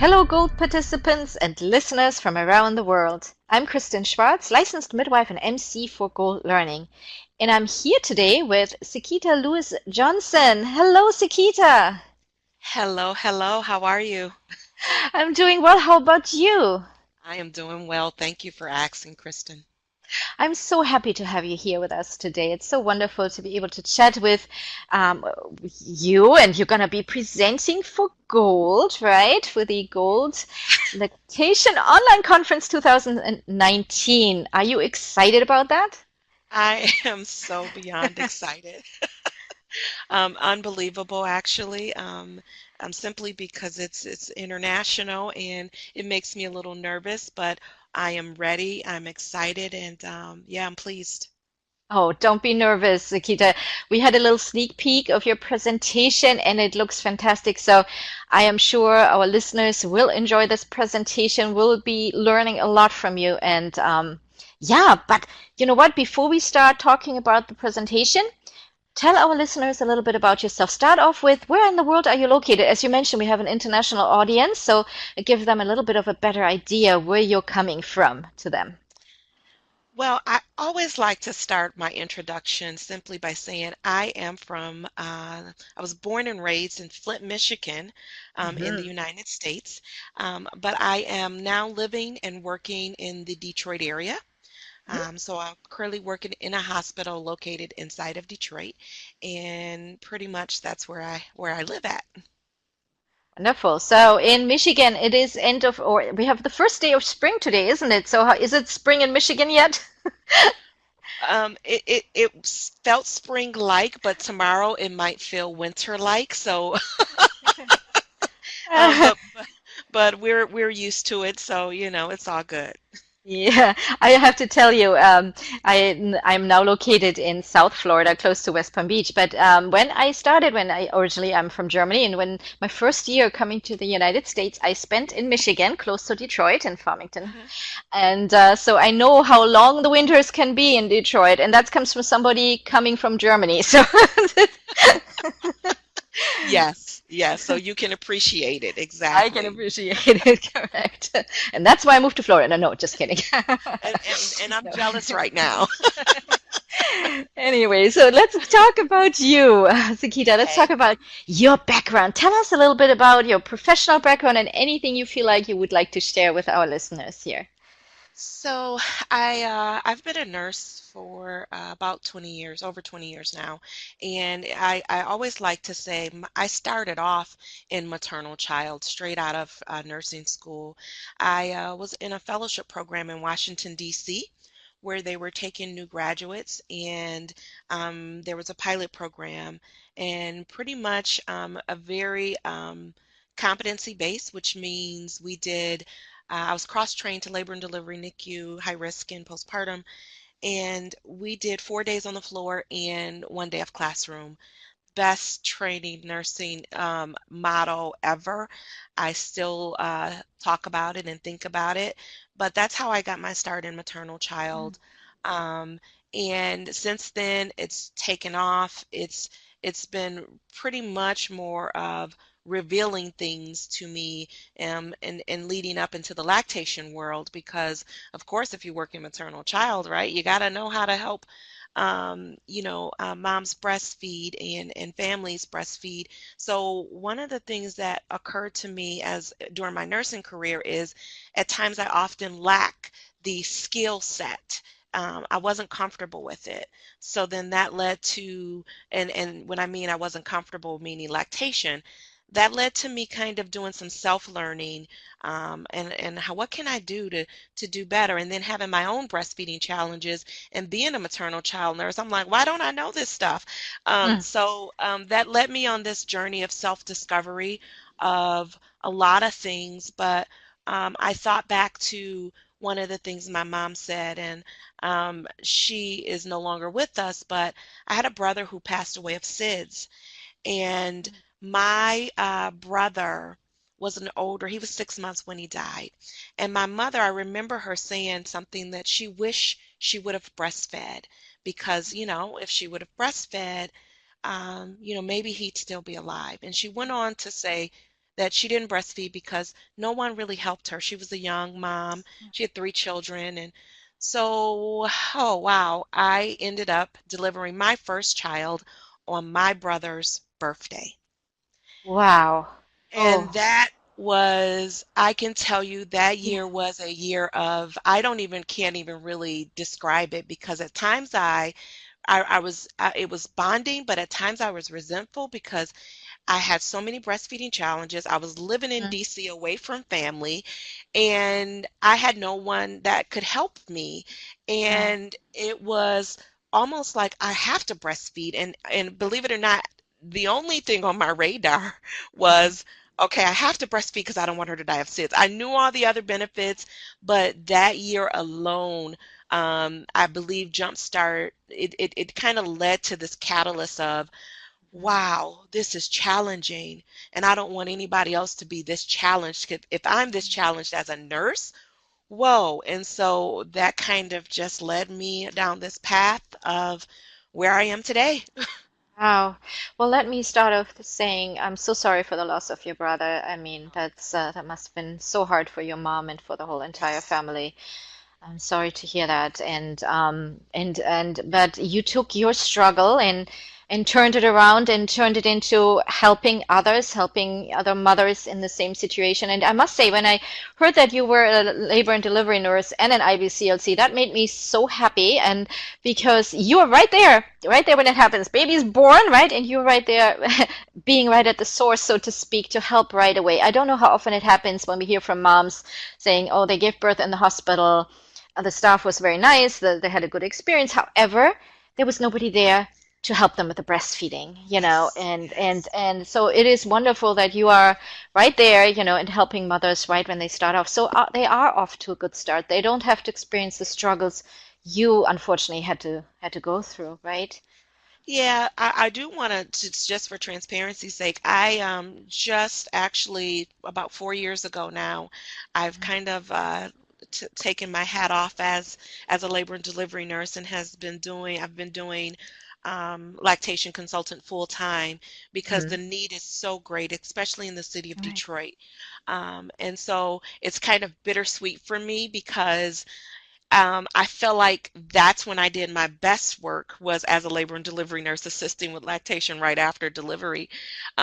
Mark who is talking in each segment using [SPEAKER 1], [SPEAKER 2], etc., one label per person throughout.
[SPEAKER 1] Hello, Gold participants and listeners from around the world. I'm Kristen Schwartz, licensed midwife and MC for Gold Learning. And I'm here today with Sekeita Lewis Johnson. Hello, Sekeita.
[SPEAKER 2] Hello, hello. How are you?
[SPEAKER 1] I'm doing well. How about you?
[SPEAKER 2] I am doing well. Thank you for asking, Kristen.
[SPEAKER 1] I'm so happy to have you here with us today. It's so wonderful to be able to chat um, with you, and you're going to be presenting for Gold, right? For the Gold Lactation Online Conference 2019. Are you excited about that?
[SPEAKER 2] I am so beyond excited. Unbelievable, actually. Simply because it's international and it makes me a little nervous, but I am ready. I'm excited, and yeah, I'm pleased.
[SPEAKER 1] Oh, don't be nervous, Akita. We had a little sneak peek of your presentation and it looks fantastic. So I am sure our listeners will enjoy this presentation. We'll be learning a lot from you. And yeah, but you know what? Before we start talking about the presentation, tell our listeners a little bit about yourself. Start off with where in the world are you located? As you mentioned, we have an international audience, so give them a little bit of a better idea where you're coming from to them.
[SPEAKER 2] Well, I always like to start my introduction simply by saying I was born and raised in Flint, Michigan, in the
[SPEAKER 1] Mhm.
[SPEAKER 2] United States, but I am now living and working in the Detroit area. So I'm currently working in a hospital located inside of Detroit, and pretty much that's where I live at.
[SPEAKER 1] Wonderful. So in Michigan, it is end of, or we have the first day of spring today, isn't it? So how, is it spring in Michigan yet?
[SPEAKER 2] It felt spring-like, but tomorrow it might feel winter-like. So, um, but but but we're used to it, so it's all good.
[SPEAKER 1] Yeah, I have to tell you, I'm now located in South Florida, close to West Palm Beach. But when I originally I'm from Germany, and when my first year coming to the United States, I spent in Michigan, close to Detroit in Farmington,
[SPEAKER 2] Uh-huh.
[SPEAKER 1] and so I know how long the winters can be in Detroit, and that comes from somebody coming from Germany. So
[SPEAKER 2] Yes, yes. So you can appreciate it
[SPEAKER 1] I can
[SPEAKER 2] exactly.
[SPEAKER 1] appreciate it, correct. And that's why I moved to Florida. No, no, just kidding.
[SPEAKER 2] And I'm
[SPEAKER 1] No.
[SPEAKER 2] jealous right now.
[SPEAKER 1] Anyway, so let's talk about you, Sakita. Let's talk
[SPEAKER 2] Okay.
[SPEAKER 1] about your background. Tell us a little bit about your professional background and anything you feel like you would like to share with our listeners here.
[SPEAKER 2] So I've been a nurse for about 20 years, over 20 years now, and I always like to say I started off in maternal child straight out of nursing school. I was in a fellowship program in Washington, D.C., where they were taking new graduates, and there was a pilot program, and pretty much a very competency based, which means I was cross-trained to labor and delivery, NICU, high risk, and postpartum, and we did 4 days on the floor and 1 day of classroom. Best training nursing model ever. I still talk about it and think about it, but that's how I got my start in maternal child. Um, and since then, it's taken off. It's been pretty much more of revealing things to me and leading up into the lactation world because, of course, if you work in maternal child, right, you got to know how to help moms breastfeed and families breastfeed. So one of the things that occurred to me as during my nursing career is at times I often lack the skill set. I wasn't comfortable with it. So then that led to, and when I mean I wasn't comfortable, meaning lactation, that led to me kind of doing some self-learning and what can I do to do better? And then having my own breastfeeding challenges and being a maternal child nurse, I'm like, why don't I know this stuff?
[SPEAKER 1] Mm.
[SPEAKER 2] So that led me on this journey of self-discovery of a lot of things, but I thought back to one of the things my mom said, and she is no longer with us, but I had a brother who passed away of SIDS, and my brother was he was 6 months when he died. And my mother, I remember her saying something that she wished she would have breastfed because, if she would have breastfed, maybe he'd still be alive. And she went on to say, that she didn't breastfeed because no one really helped her. She was a young mom. She had 3 children. And so, oh wow, I ended up delivering my first child on my brother's birthday.
[SPEAKER 1] Wow.
[SPEAKER 2] And
[SPEAKER 1] Oh,
[SPEAKER 2] that was, I can tell you that
[SPEAKER 1] yeah.
[SPEAKER 2] year was a year of, I don't even, can't even really describe it because at times it was bonding, but at times I was resentful because I had so many breastfeeding challenges. I was living in
[SPEAKER 1] Mm,
[SPEAKER 2] DC away from family, and I had no one that could help me.
[SPEAKER 1] right.
[SPEAKER 2] And it was almost like I have to breastfeed. And believe it or not, the only thing on my radar
[SPEAKER 1] Mhm.
[SPEAKER 2] was, okay, I have to breastfeed because I don't want her to die of SIDS. I knew all the other benefits, but that year alone, I believe Jumpstart, it kind of led to this catalyst of, wow, this is challenging, and I don't want anybody else to be this challenged. If I'm this challenged as a nurse, whoa. And so that kind of just led me down this path of where I am today.
[SPEAKER 1] Wow. Well, let me start off with saying I'm so sorry for the loss of your brother. I mean, that must have been so hard for your mom and for the whole entire
[SPEAKER 2] Yes.
[SPEAKER 1] family. I'm sorry to hear that. And but you took your struggle and turned it around and turned it into helping others, helping other mothers in the same situation. And I must say, when I heard that you were a labor and delivery nurse and an IBCLC, that made me so happy. And because you are right there when it happens. Baby's born, right? And you're right there, being right at the source, so to speak, to help right away. I don't know how often it happens when we hear from moms saying, oh, they gave birth in the hospital, the staff was very nice, they had a good experience. However, there was nobody there to help them with the breastfeeding,
[SPEAKER 2] Yes.
[SPEAKER 1] and
[SPEAKER 2] Yes.
[SPEAKER 1] so it is wonderful that you are right there, and helping mothers right when they start off. So they are off to a good start. They don't have to experience the struggles you unfortunately had to go through, right?
[SPEAKER 2] Yeah, I do want to, just for transparency's sake, I just actually about 4 years ago now, I've kind of t taken my hat off as a labor and delivery nurse and I've been doing lactation consultant full time because
[SPEAKER 1] Mm-hmm.
[SPEAKER 2] the need is so great, especially in the city of
[SPEAKER 1] Right.
[SPEAKER 2] Detroit. And so it's kind of bittersweet for me because I feel like that's when I did my best work was as a labor and delivery nurse assisting with lactation right after delivery.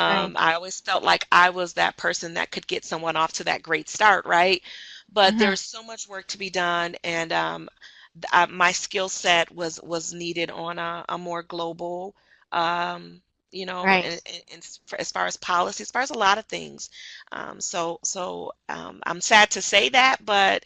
[SPEAKER 1] Right.
[SPEAKER 2] I always felt like I was that person that could get someone off to that great start, right? But
[SPEAKER 1] Mm-hmm.
[SPEAKER 2] there's so much work to be done, and my skill set was needed on a more global, um,
[SPEAKER 1] Right.
[SPEAKER 2] as far as policy, as far as a lot of things. I'm sad to say that, but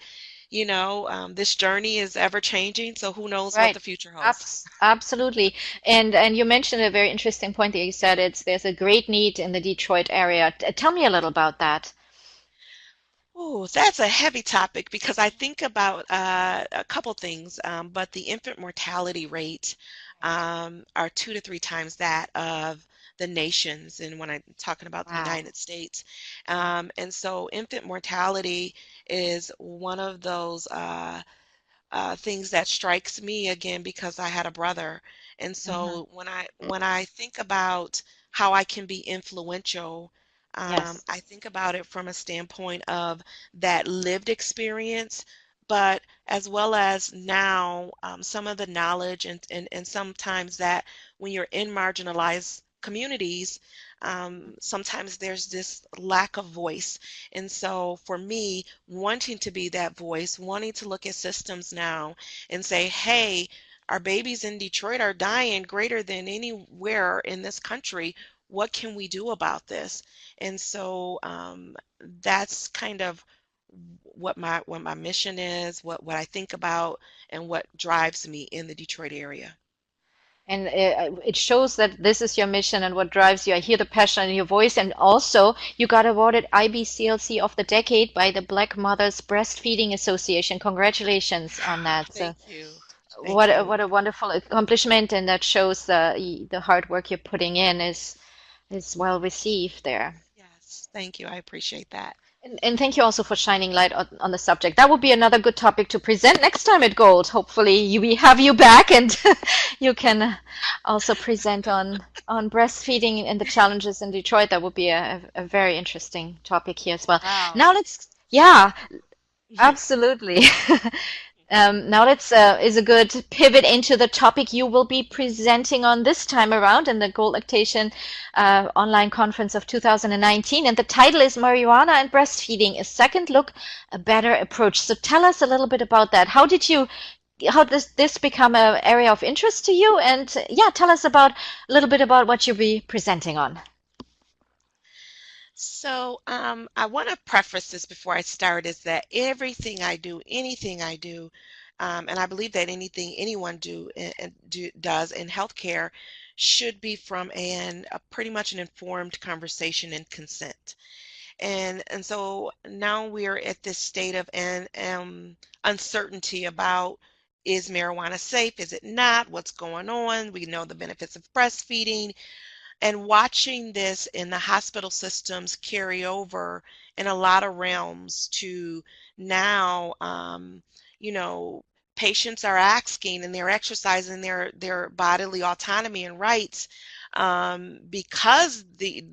[SPEAKER 2] this journey is ever changing, so who knows what
[SPEAKER 1] Right.
[SPEAKER 2] the future holds.
[SPEAKER 1] Absolutely. And you mentioned a very interesting point that you said there's a great need in the Detroit area. Tell me a little about that.
[SPEAKER 2] Oh, that's a heavy topic because I think about a couple things, but the infant mortality rate
[SPEAKER 1] Right.
[SPEAKER 2] are 2 to 3 times that of the nations, and when I'm talking about the
[SPEAKER 1] Wow.
[SPEAKER 2] United States. And so infant mortality is one of those things that strikes me again because I had a brother. And
[SPEAKER 1] Hmm.
[SPEAKER 2] so when I think about how I can be influential,
[SPEAKER 1] Yes.
[SPEAKER 2] I think about it from a standpoint of that lived experience, but as well as now some of the knowledge and sometimes that when you're in marginalized communities, sometimes there's this lack of voice. And so for me, wanting to be that voice, wanting to look at systems now and say, hey, our babies in Detroit are dying greater than anywhere in this country. What can we do about this? And so that's kind of what my mission is, what I think about, and what drives me in the Detroit area.
[SPEAKER 1] And it shows that this is your mission and what drives you. I hear the passion in your voice. And also, you got awarded IBCLC of the Decade by the Black Mothers Breastfeeding Association. Congratulations on that. So,
[SPEAKER 2] Thank you.
[SPEAKER 1] what
[SPEAKER 2] Thank
[SPEAKER 1] a,
[SPEAKER 2] you.
[SPEAKER 1] what a wonderful accomplishment, and that shows the hard work you're putting in is well received there.
[SPEAKER 2] Yes, thank you. I appreciate that.
[SPEAKER 1] And thank you also for shining light on the subject. That would be another good topic to present next time at Gold. Hopefully, we have you back and you can also present on breastfeeding and the challenges in Detroit. That would be a very interesting topic here as well.
[SPEAKER 2] Wow.
[SPEAKER 1] Now yeah, absolutely. Now let's is a good pivot into the topic you will be presenting on this time around in the Gold Lactation online conference of 2019. And the title is Marijuana and Breastfeeding, a Second Look, a Better Approach. So tell us a little bit about that. How does this become an area of interest to you? And yeah, tell us about a little bit about what you'll be presenting on.
[SPEAKER 2] So, I want to preface this before I start is that everything I do, anything I do, and I believe that anything anyone does in healthcare should be from a pretty much an informed conversation and consent. And so now we're at this state of uncertainty about, is marijuana safe? Is it not? What's going on? We know the benefits of breastfeeding. And watching this in the hospital systems carry over in a lot of realms to now, you know, patients are asking and they're exercising their bodily autonomy and rights, because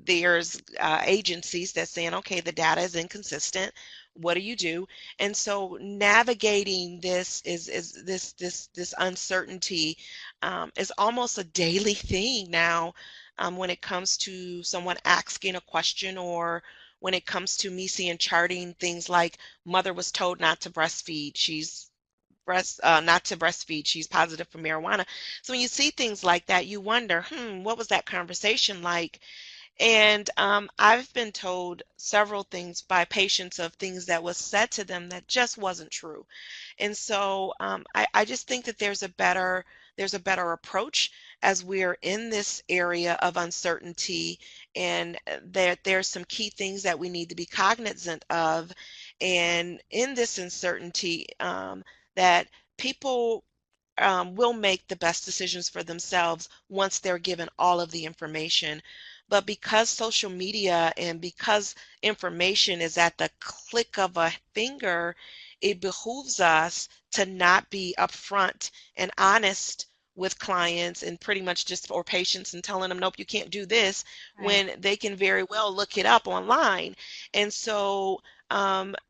[SPEAKER 2] there's agencies that saying, okay, the data is inconsistent. What do you do? And so navigating this uncertainty is almost a daily thing now, when it comes to someone asking a question, or when it comes to me seeing charting things like mother was told not to breastfeed. Not to breastfeed. She's positive for marijuana. So when you see things like that, you wonder, what was that conversation like? And I've been told several things by patients of things that was said to them that just wasn't true. And so I just think that there's a better approach as we're in this area of uncertainty, and that there's some key things that we need to be cognizant of. And in this uncertainty, that people will make the best decisions for themselves once they're given all of the information. But because social media and because information is at the click of a finger, it behooves us to not be upfront and honest with clients and pretty much just or patients and telling them, nope, you can't do this,
[SPEAKER 1] Right.
[SPEAKER 2] when they can very well look it up online. And so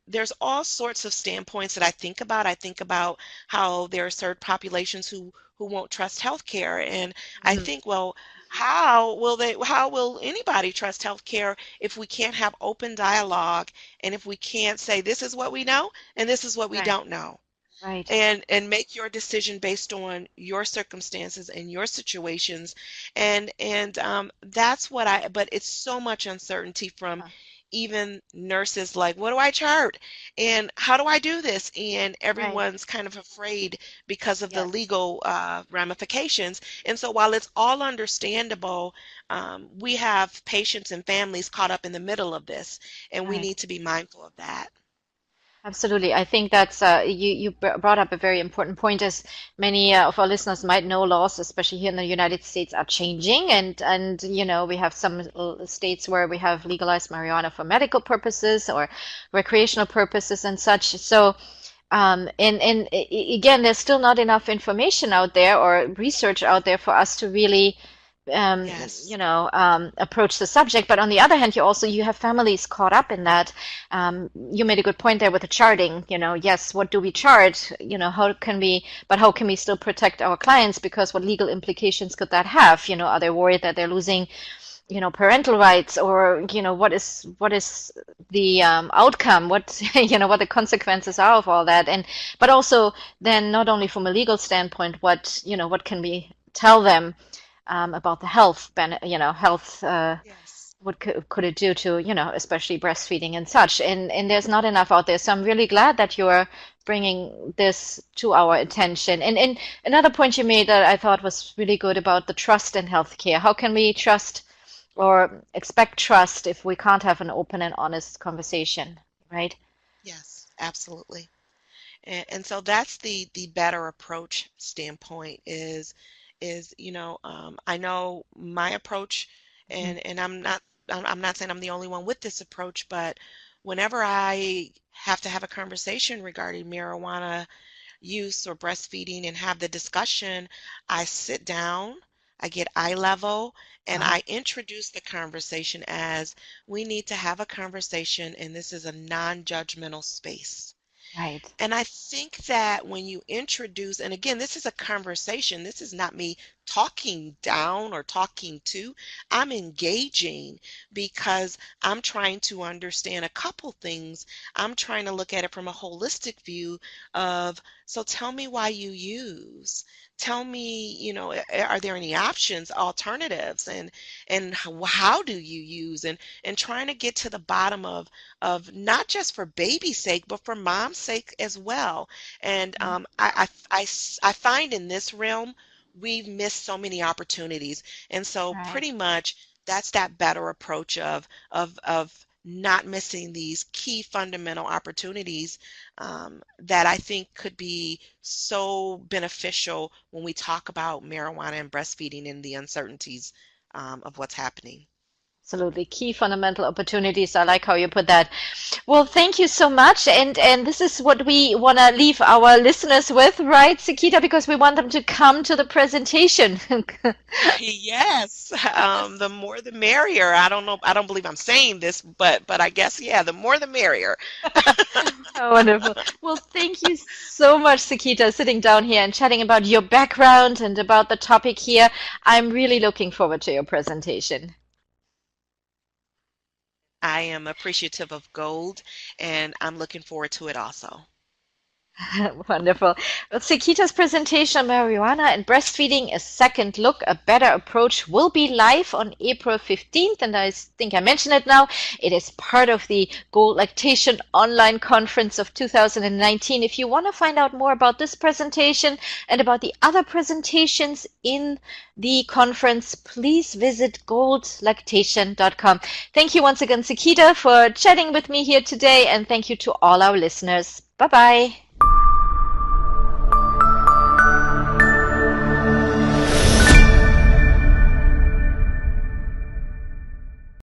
[SPEAKER 2] there's all sorts of standpoints that I think about. I think about how there are certain populations who won't trust healthcare, and I
[SPEAKER 1] Mhm.
[SPEAKER 2] think, well, how will anybody trust healthcare if we can't have open dialogue, and if we can't say this is what we know and this is what we
[SPEAKER 1] Right.
[SPEAKER 2] don't know,
[SPEAKER 1] Right.
[SPEAKER 2] and make your decision based on your circumstances and your situations. And that's what I but it's so much uncertainty from
[SPEAKER 1] Uh,
[SPEAKER 2] even nurses, like, what do I chart and how do I do this? And
[SPEAKER 1] Right.
[SPEAKER 2] everyone's kind of afraid because of the
[SPEAKER 1] Yes.
[SPEAKER 2] legal ramifications. And so while it's all understandable, we have patients and families caught up in the middle of this, and we
[SPEAKER 1] Right.
[SPEAKER 2] need to be mindful of that.
[SPEAKER 1] Absolutely. I think that's you brought up a very important point. As many of our listeners might know, laws, especially here in the United States, are changing, and we have some states where we have legalized marijuana for medical purposes or recreational purposes and such. So, again, there's still not enough information out there or research out there for us to really
[SPEAKER 2] Yes.
[SPEAKER 1] approach the subject. But on the other hand, you have families caught up in that. You made a good point there with the charting. Yes, what do we chart? How can we still protect our clients? Because what legal implications could that have? Are they worried that they're losing, parental rights, or what is the outcome? What what the consequences are of all that? And but also then not only from a legal standpoint, what can we tell them about the health,
[SPEAKER 2] Yes.
[SPEAKER 1] what could it do to, especially breastfeeding and such. And there's not enough out there. So I'm really glad that you're bringing this to our attention. And another point you made that I thought was really good about the trust in healthcare. How can we trust or expect trust if we can't have an open and honest conversation, right?
[SPEAKER 2] Yes, absolutely. And so that's the better approach standpoint is I know my approach,
[SPEAKER 1] Mhm.
[SPEAKER 2] and I'm not saying I'm the only one with this approach, but whenever I have to have a conversation regarding marijuana use or breastfeeding and have the discussion, I sit down, I get eye level, and
[SPEAKER 1] Uh-huh.
[SPEAKER 2] I introduce the conversation as we need to have a conversation, and this is a non-judgmental space.
[SPEAKER 1] Right.
[SPEAKER 2] And I think that when you introduce, and again, this is a conversation, this is not me talking down or talking to, I'm engaging because I'm trying to understand a couple things. I'm trying to look at it from a holistic view of, so tell me why you use. Tell me, are there any options, alternatives, and how do you use, and trying to get to the bottom of not just for baby's sake, but for mom's sake as well. And
[SPEAKER 1] Mhm.
[SPEAKER 2] I find in this realm, we've missed so many opportunities. And so
[SPEAKER 1] Right.
[SPEAKER 2] pretty much that's that better approach of not missing these key fundamental opportunities that I think could be so beneficial when we talk about marijuana and breastfeeding and the uncertainties of what's happening.
[SPEAKER 1] Absolutely. Key fundamental opportunities. I like how you put that. Well, thank you so much. And this is what we want to leave our listeners with, right, Sekeita? Because we want them to come to the presentation.
[SPEAKER 2] Yes, the more the merrier. I don't know, I don't believe I'm saying this, but I guess yeah, the more the merrier.
[SPEAKER 1] Oh, wonderful. Well, thank you so much, Sekeita, sitting down here and chatting about your background and about the topic here. I'm really looking forward to your presentation.
[SPEAKER 2] I am appreciative of gold, and I'm looking forward to it also.
[SPEAKER 1] Wonderful. Well, Sekita's presentation on marijuana and breastfeeding, a second look, a better approach, will be live on April 15th. And I think I mentioned it now. It is part of the Gold Lactation Online Conference of 2019. If you want to find out more about this presentation and about the other presentations in the conference, please visit goldlactation.com. Thank you once again, Sekita, for chatting with me here today. And thank you to all our listeners. Bye bye.